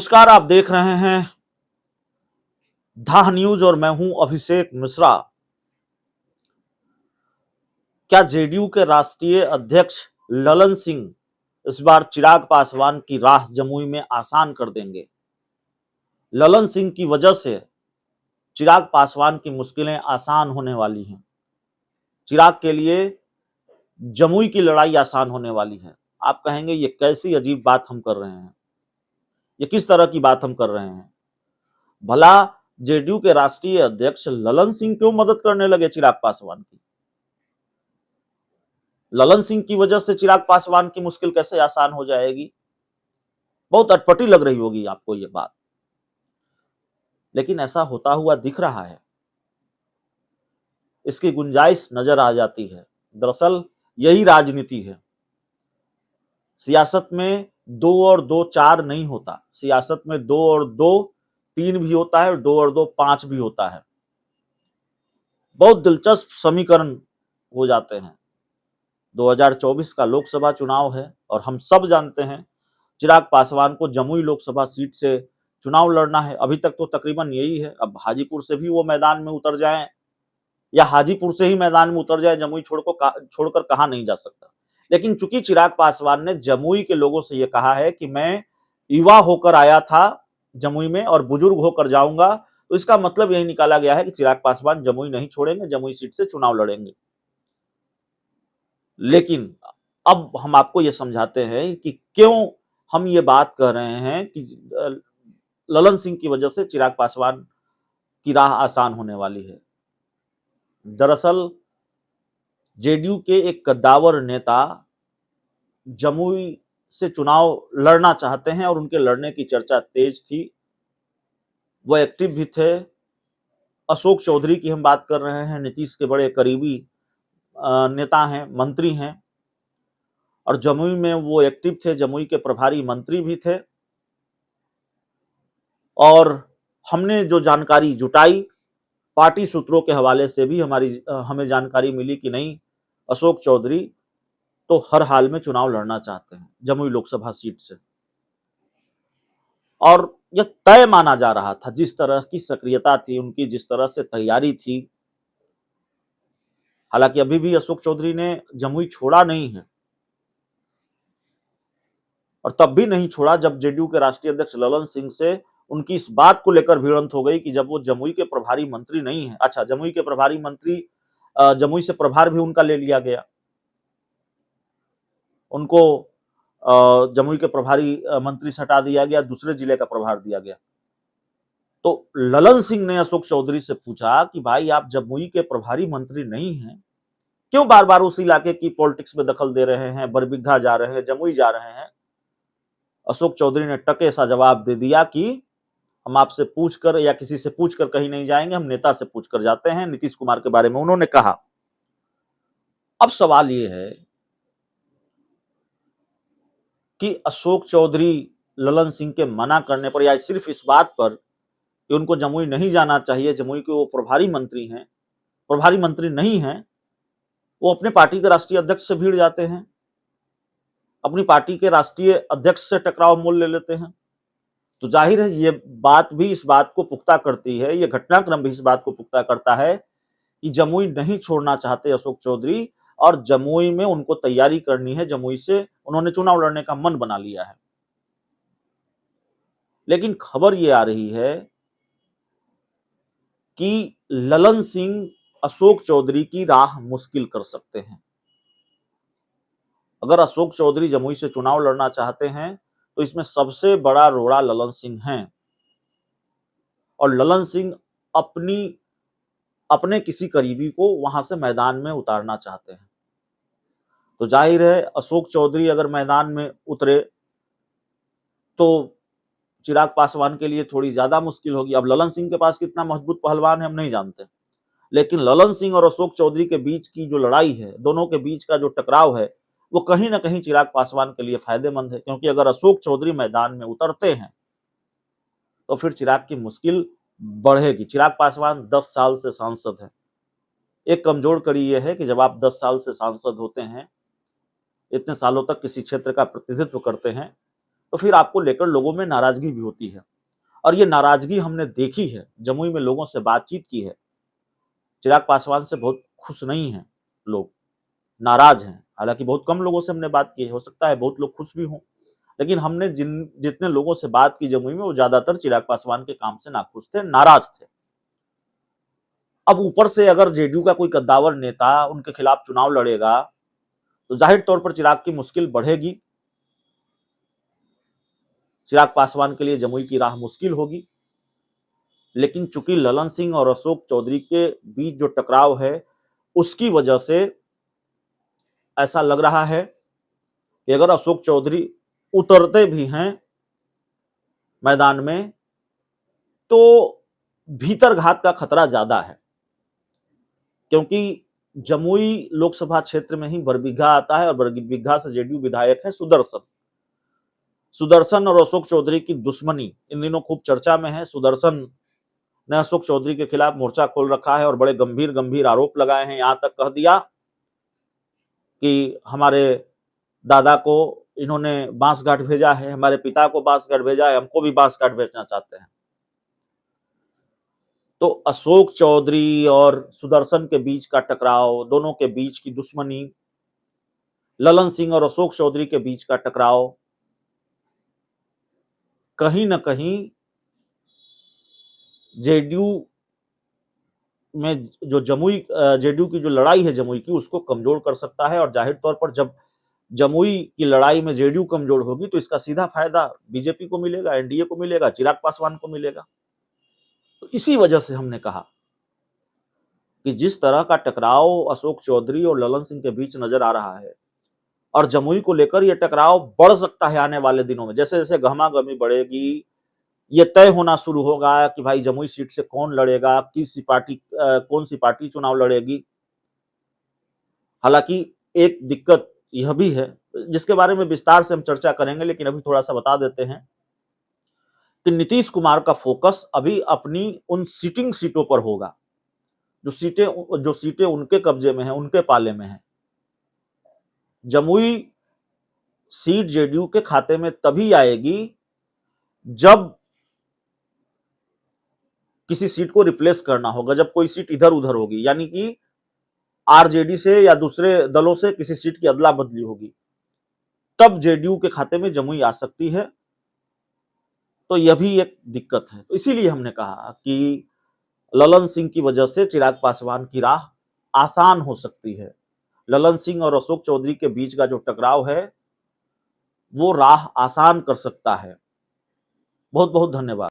नमस्कार, आप देख रहे हैं धाह न्यूज और मैं हूं अभिषेक मिश्रा। क्या जेडीयू के राष्ट्रीय अध्यक्ष ललन सिंह इस बार चिराग पासवान की राह जमुई में आसान कर देंगे? ललन सिंह की वजह से चिराग पासवान की मुश्किलें आसान होने वाली हैं। चिराग के लिए जमुई की लड़ाई आसान होने वाली है। आप कहेंगे ये कैसी अजीब बात हम कर रहे हैं, ये किस तरह की बात हम कर रहे हैं? भला जेडीयू के राष्ट्रीय अध्यक्ष ललन सिंह क्यों मदद करने लगे चिराग पासवान की? ललन सिंह की वजह से चिराग पासवान की मुश्किल कैसे आसान हो जाएगी? बहुत अटपटी लग रही होगी आपको ये बात, लेकिन ऐसा होता हुआ दिख रहा है। इसकी गुंजाइश नजर आ जाती है। दरअसल यही राजनीति है। सियासत में 2 और 2 4 नहीं होता। सियासत में 2 और 2 3 भी होता है, 2 और 2 5 भी होता है। बहुत दिलचस्प समीकरण हो जाते हैं। 2024 का लोकसभा चुनाव है और हम सब जानते हैं चिराग पासवान को जमुई लोकसभा सीट से चुनाव लड़ना है। अभी तक तो तकरीबन यही है। अब हाजीपुर से भी वो मैदान में उतर जाएं या हाजीपुर से ही मैदान में उतर जाए, जमुई छोड़कर कहा नहीं जा सकता। लेकिन चूंकि चिराग पासवान ने जमुई के लोगों से यह कहा है कि मैं युवा होकर आया था जमुई में और बुजुर्ग होकर जाऊंगा, तो इसका मतलब यही निकाला गया है कि चिराग पासवान जमुई नहीं छोड़ेंगे, जमुई सीट से चुनाव लड़ेंगे। लेकिन अब हम आपको यह समझाते हैं कि क्यों हम ये बात कह रहे हैं कि ललन सिंह की वजह से चिराग पासवान की राह आसान होने वाली है। दरअसल जेडीयू के एक कद्दावर नेता जमुई से चुनाव लड़ना चाहते हैं और उनके लड़ने की चर्चा तेज थी। वह एक्टिव भी थे। अशोक चौधरी की हम बात कर रहे हैं, नीतीश के बड़े करीबी नेता हैं, मंत्री हैं, और जमुई में वो एक्टिव थे। जमुई के प्रभारी मंत्री भी थे। और हमने जो जानकारी जुटाई पार्टी सूत्रों के हवाले से भी हमें जानकारी मिली कि नहीं, अशोक चौधरी तो हर हाल में चुनाव लड़ना चाहते हैं जमुई लोकसभा सीट से। और यह तय माना जा रहा था, जिस तरह की सक्रियता थी उनकी, जिस तरह से तैयारी थी। हालांकि अभी भी अशोक चौधरी ने जमुई छोड़ा नहीं है, और तब भी नहीं छोड़ा जब जेडीयू के राष्ट्रीय अध्यक्ष ललन सिंह से उनकी इस बात को लेकर भिड़ंत हो गई कि जब वो जमुई के प्रभारी मंत्री नहीं है। अच्छा, जमुई के प्रभारी मंत्री, जमुई से प्रभार भी उनका ले लिया गया। उनको जमुई के प्रभारी मंत्री से हटा दिया गया, दूसरे जिले का प्रभार दिया गया। तो ललन सिंह ने अशोक चौधरी से पूछा कि भाई, आप जमुई के प्रभारी मंत्री नहीं हैं, क्यों बार बार उस इलाके की पॉलिटिक्स में दखल दे रहे हैं, बरबीघा जा रहे हैं, जमुई जा रहे हैं? अशोक चौधरी ने टके सा जवाब दे दिया कि हम आपसे पूछकर या किसी से पूछकर कहीं नहीं जाएंगे, हम नेता से पूछकर जाते हैं। नीतीश कुमार के बारे में उन्होंने कहा। अब सवाल यह है कि अशोक चौधरी ललन सिंह के मना करने पर या सिर्फ इस बात पर कि उनको जमुई नहीं जाना चाहिए, जमुई के वो प्रभारी मंत्री हैं, प्रभारी मंत्री नहीं हैं, वो अपने पार्टी के राष्ट्रीय अध्यक्ष से भिड़ जाते हैं, अपनी पार्टी के राष्ट्रीय अध्यक्ष से टकराव मोल ले लेते हैं। तो जाहिर है ये बात भी इस बात को पुख्ता करती है, ये घटनाक्रम भी इस बात को पुख्ता करता है कि जमुई नहीं छोड़ना चाहते अशोक चौधरी, और जमुई में उनको तैयारी करनी है। जमुई से उन्होंने चुनाव लड़ने का मन बना लिया है। लेकिन खबर ये आ रही है कि ललन सिंह अशोक चौधरी की राह मुश्किल कर सकते हैं। अगर अशोक चौधरी जमुई से चुनाव लड़ना चाहते हैं तो इसमें सबसे बड़ा रोड़ा ललन सिंह हैं, और ललन सिंह अपने किसी करीबी को वहां से मैदान में उतारना चाहते हैं। तो जाहिर है अशोक चौधरी अगर मैदान में उतरे तो चिराग पासवान के लिए थोड़ी ज्यादा मुश्किल होगी। अब ललन सिंह के पास कितना मजबूत पहलवान है हम नहीं जानते, लेकिन ललन सिंह और अशोक चौधरी के बीच की जो लड़ाई है, दोनों के बीच का जो टकराव है, वो कहीं ना कहीं चिराग पासवान के लिए फायदेमंद है। क्योंकि अगर अशोक चौधरी मैदान में उतरते हैं तो फिर चिराग की मुश्किल बढ़ेगी। चिराग पासवान 10 साल से सांसद है। एक कमजोर कड़ी यह है कि जब आप 10 साल से सांसद होते हैं, इतने सालों तक किसी क्षेत्र का प्रतिनिधित्व करते हैं, तो फिर आपको लेकर लोगों में नाराजगी भी होती है। और ये नाराजगी हमने देखी है, जमुई में लोगों से बातचीत की है, चिराग पासवान से बहुत खुश नहीं हैं लोग, नाराज हैं। हालांकि बहुत कम लोगों से हमने बात की है, हो सकता है बहुत लोग खुश भी हों, लेकिन हमने जितने लोगों से बात की जमुई में, वो ज्यादातर चिराग पासवान के काम से नाखुश थे, नाराज थे। अब ऊपर से अगर जेडीयू का कोई कद्दावर नेता उनके खिलाफ चुनाव लड़ेगा तो जाहिर तौर पर चिराग की मुश्किल बढ़ेगी, चिराग पासवान के लिए जमुई की राह मुश्किल होगी। लेकिन चूंकि ललन सिंह और अशोक चौधरी के बीच जो टकराव है, उसकी वजह से ऐसा लग रहा है कि अगर अशोक चौधरी उतरते भी हैं मैदान में तो भीतरघात का खतरा ज्यादा है, क्योंकि जमुई लोकसभा क्षेत्र में ही बरबीघा आता है और बरबीघा से जेडीयू विधायक है सुदर्शन और अशोक चौधरी की दुश्मनी इन दिनों खूब चर्चा में है। सुदर्शन ने अशोक चौधरी के खिलाफ मोर्चा खोल रखा है और बड़े गंभीर गंभीर आरोप लगाए हैं। यहां तक कह दिया कि हमारे दादा को इन्होंने बांसघाट भेजा है, हमारे पिता को बांसघाट भेजा है, हमको भी बांसघाट भेजना चाहते हैं। तो अशोक चौधरी और सुदर्शन के बीच का टकराव, दोनों के बीच की दुश्मनी, ललन सिंह और अशोक चौधरी के बीच का टकराव कहीं ना कहीं जेडीयू में जो जेडीयू की जो लड़ाई है जमुई की, उसको कमजोर कर सकता है। और जाहिर तौर पर जब जमुई की लड़ाई में जेडीयू कमजोर होगी तो इसका सीधा फायदा बीजेपी को मिलेगा, एनडीए को मिलेगा, चिराग पासवान को मिलेगा। तो इसी वजह से हमने कहा कि जिस तरह का टकराव अशोक चौधरी और ललन सिंह के बीच नजर आ रहा है, और जमुई को लेकर यह टकराव बढ़ सकता है आने वाले दिनों में, जैसे जैसे गहमागहमी बढ़ेगी, ये तय होना शुरू होगा कि भाई जमुई सीट से कौन लड़ेगा, कौन सी पार्टी चुनाव लड़ेगी। हालांकि एक दिक्कत यह भी है जिसके बारे में विस्तार से हम चर्चा करेंगे, लेकिन अभी थोड़ा सा बता देते हैं कि नीतीश कुमार का फोकस अभी अपनी उन सिटिंग सीटों पर होगा जो सीटें उनके कब्जे में हैं, उनके पाले में हैं। जमुई सीट जेडीयू के खाते में तभी आएगी जब किसी सीट को रिप्लेस करना होगा, जब कोई सीट इधर उधर होगी, यानी कि आरजेडी से या दूसरे दलों से किसी सीट की अदला बदली होगी, तब जेडीयू के खाते में जमुई आ सकती है। तो यह भी एक दिक्कत है। तो इसीलिए हमने कहा कि ललन सिंह की वजह से चिराग पासवान की राह आसान हो सकती है। ललन सिंह और अशोक चौधरी के बीच का जो टकराव है वो राह आसान कर सकता है। बहुत बहुत धन्यवाद।